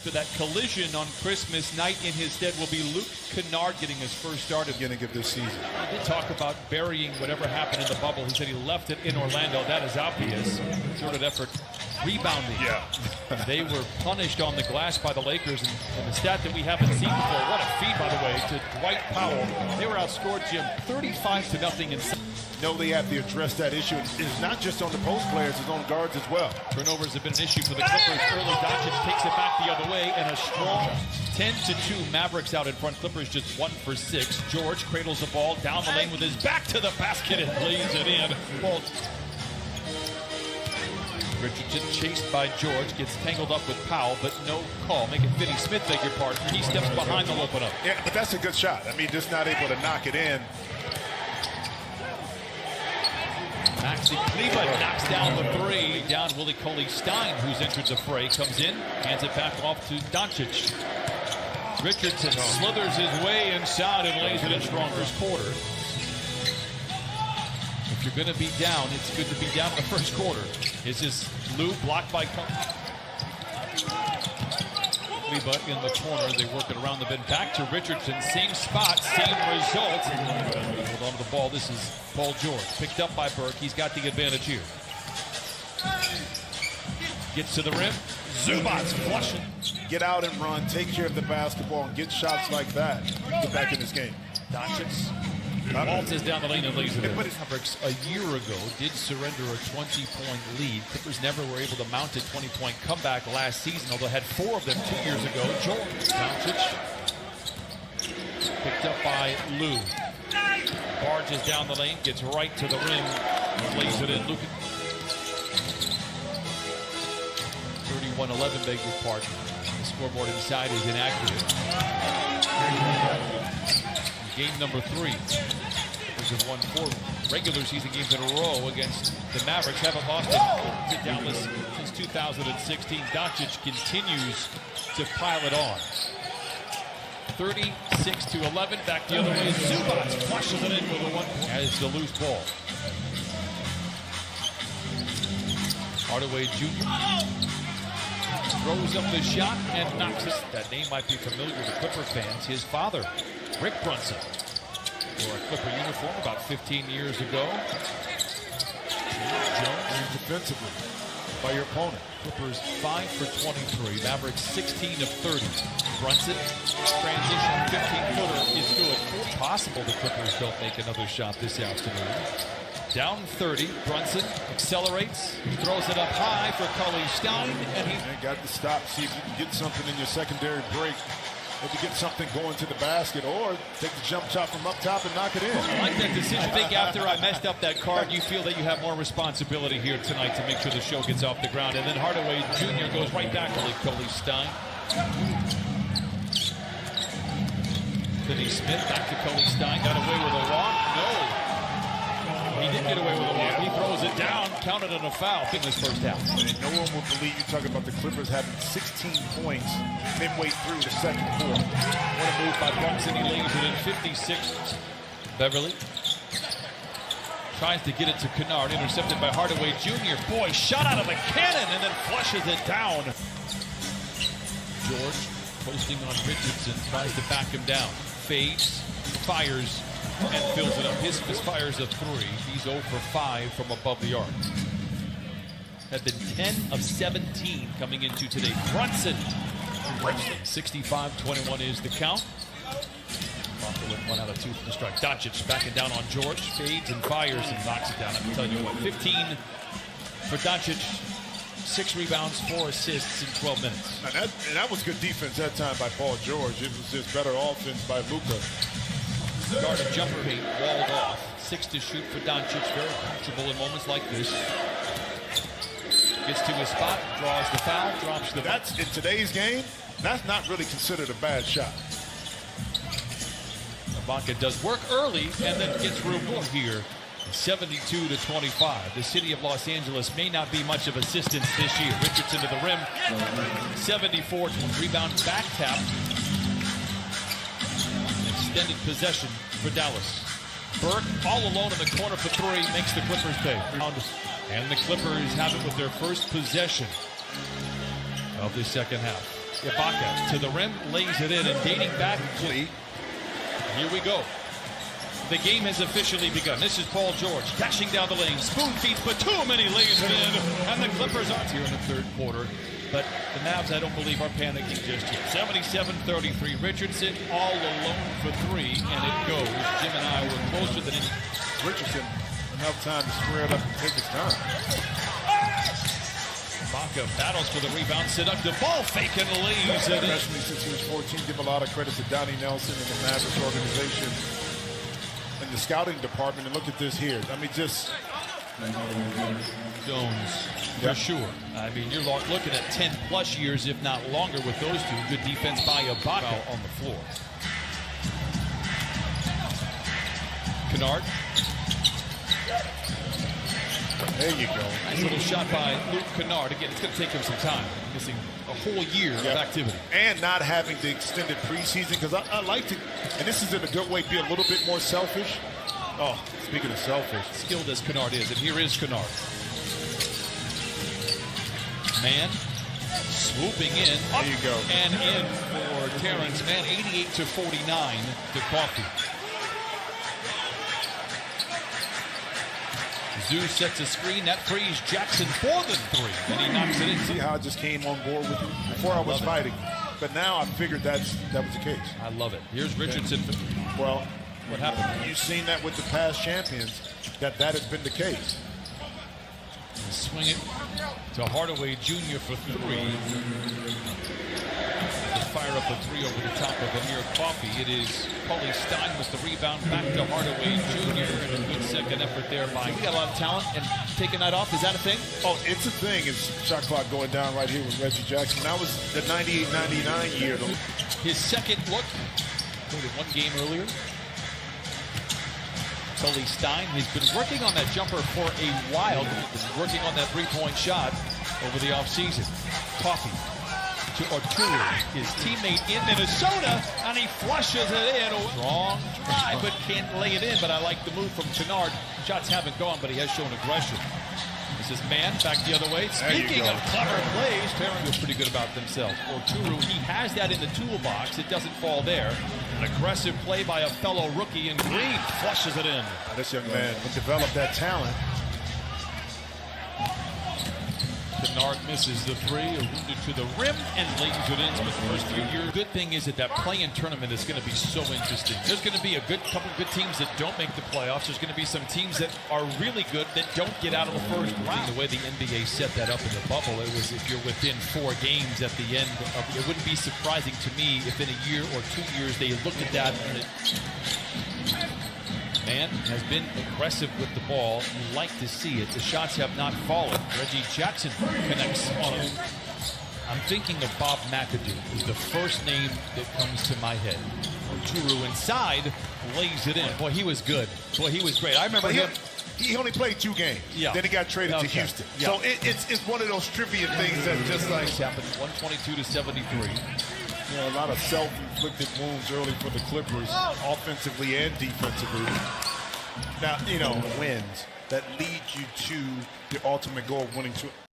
after that collision on Christmas night. In his stead will be Luke Kennard getting his first start of this season. He did talk about burying whatever happened in the bubble. He said he left it in Orlando. That is obvious. Concerted effort rebounding. Yeah. They were punished on the glass by the Lakers, and the stat that we haven't seen before. What a feed, by the way, to Dwight Powell. They were outscored, Jim, 35-0 in. No, they have to address that issue. It's not just on the post players, it's on guards as well. Turnovers have been an issue for the Clippers. Early Doncic takes it back the other way, and a strong 10-2 Mavericks out in front. Clippers just 1 for 6. George cradles the ball down the lane with his back to the basket and lays it in. Ball. Richardson chased by George, gets tangled up with Powell, but no call. Make it Finney Smith, beg your pardon. He steps behind, they'll open up. Yeah, but that's a good shot. I mean, just not able to knock it in. Maxi Kleba knocks down the three. Down Willie Cauley-Stein, who's entered the fray, comes in, hands it back off to Doncic. Richardson slithers his way inside and lays it in strong first quarter. If you're going to be down, it's good to be down in the first quarter. This is Lou blocked by Kleba in the corner. They work it around the bend. Back to Richardson. Same spot, same result. Hold on to the ball. This is Paul George. Picked up by Burke. He's got the advantage here. Gets to the rim. Zubac's flushing. Get out and run. Take care of the basketball and get shots like that. Get back in this game. Doncic waltzes down the lane and lays it in. Mavericks a year ago did surrender a 20-point lead. Clippers never were able to mount a 20-point comeback last season, although had 4 of them 2 years ago. George. Doncic picked up by Lou. Barges down the lane, gets right to the rim, lays it in. Luka. 31-11, beg your pardon. The scoreboard inside is inaccurate. Game number 3. Clippers have won 4 regular season games in a row against the Mavericks. Haven't lost it down this since 2016. Doncic continues to pile it on. 36-11. Back the other way. Zubac flushes it in with a 1 as the loose ball. Hardaway Jr. throws up the shot and knocks it. That name might be familiar to Clipper fans. His father, Rick Brunson, wore a Clipper uniform about 15 years ago. Jones defensively by your opponent. Clippers 5 for 23. Mavericks 16 of 30. Brunson, transition 15-footer is good. Possible the Clippers don't make another shot this afternoon. Down 30, Brunson accelerates, throws it up high for Cauley-Stein, and he got to stop, see if you can get something in your secondary break. If you get something going to the basket, or take the jump shot from up top and knock it in. I like that decision. I think after I messed up that card, you feel that you have more responsibility here tonight to make sure the show gets off the ground. And then Hardaway Jr. goes right back to Cauley-Stein. Finney Smith back to Cauley-Stein. Got away with a walk. No. He did get away with a walk. He throws it down, counted on a foul in this first half. And no one would believe you talking about the Clippers having 16 points midway through the second quarter. What a move by Brunson. He lays it in 56. Beverly tries to get it to Kennard, intercepted by Hardaway Jr. Boy, shot out of a cannon and then flushes it down. George posting on Richardson, tries to back him down. Fades, fires, and fills it up. His fires a 3. He's 0 for 5 from above the arc. Had been 10 of 17 coming into today. Brunson, 65-21 is the count. With 1 out of 2 from the strike. Doncic backing down on George. Fades and fires and knocks it down. I'm telling you what, 15 for Doncic. 6 rebounds, 4 assists in 12 minutes. And that was good defense that time by Paul George. It was just better offense by Luka. Guarded jumper feint, walled off. 6 to shoot for Doncic. Very comfortable in moments like this. Gets to his spot, draws the foul, drops the... That's, in today's game, that's not really considered a bad shot. Ibaka does work early and then gets reward here. 72-25. The city of Los Angeles may not be much of assistance this year. Richardson to the rim. 74. Rebound back tap. Extended possession for Dallas. Burke all alone in the corner for 3. Makes the Clippers pay. And the Clippers have it with their first possession of the second half. Ibaka to the rim, lays it in, and dating back. Here we go. The game has officially begun. This is Paul George dashing down the lane. Spoon feeds, but too many lays it in. And the Clippers are here in the third quarter. But the Mavs, I don't believe, are panicking just yet. 77-33. Richardson all alone for three, and it goes. Jim and I were closer than any. Richardson, enough time to square it up and take his time. Ibaka battles for the rebound. Seductive ball fake and lays it in. Especially since he was 14, give a lot of credit to Donnie Nelson and the Mavericks organization and the scouting department. And look at this here. I mean, just Jones, for sure. I mean, you're looking at 10-plus years, if not longer, with those two. Good defense by Ibaka on the floor. Kennard. There you go. Nice little shot by Luke Kennard. Again, it's going to take him some time. Missing a whole year of activity. And not having the extended preseason, because I like to, and this is in a good way, be a little bit more selfish. Oh, speaking of selfish. Skilled as Kennard is, and here is Kennard. Man, swooping in. There you go. And in for Terrence Mann, 88-49 to Coffee. Zeus sets a screen. That frees Jackson for the three. And he knocks it in. See how I just came on board with you? Before I was fighting. But now I figured that was the case. I love it. Here's Richardson. Well, what happened? You've seen that with the past champions, that has been the case. Swing it to Hardaway Jr. for three. Fire up a three over the top of Amir Coffey. It is Paulie Stein with the rebound back to Hardaway Jr. And a good second effort there by. He got a lot of talent and take a night off. Is that a thing? Oh, it's a thing. It's shot clock going down right here with Reggie Jackson. That was the 98-99 year. His second look. Only one game earlier. Paulie Stein has been working on that jumper for a while. Working on that three-point shot over the offseason. Coffey to Arturo, his teammate in Minnesota, and he flushes it in. Strong try, but can't lay it in. But I like the move from Kennard. Shots haven't gone, but he has shown aggression. This is Mann back the other way. Speaking of clever plays, Perrin feels pretty good about themselves. Arturo, he has that in the toolbox. It doesn't fall there. An aggressive play by a fellow rookie, and Green flushes it in. This young man can develop that talent. Kennard misses the three, wounded to the rim, and lays it in for the first few years. Good thing is that play-in tournament is going to be so interesting. There's going to be a couple good teams that don't make the playoffs. There's going to be some teams that are really good that don't get out of the first round. The way the NBA set that up in the bubble, it was if you're within 4 games at the end of it. Wouldn't be surprising to me if in a year or 2 years they looked at that and Man has been aggressive with the ball. You like to see it. The shots have not fallen. Reggie Jackson connects on it. I'm thinking of Bob McAdoo, who's the first name that comes to my head. Arturo inside, lays it in. Boy, he was good. Boy, he was great. I remember him. He only played 2 games. Yeah. Then he got traded to Houston. Yeah. So it's one of those trivia things that just like happened. 122-73. You know, a lot of self-inflicted wounds early for the Clippers, offensively and defensively. Now, you know, wins that lead you to the ultimate goal of winning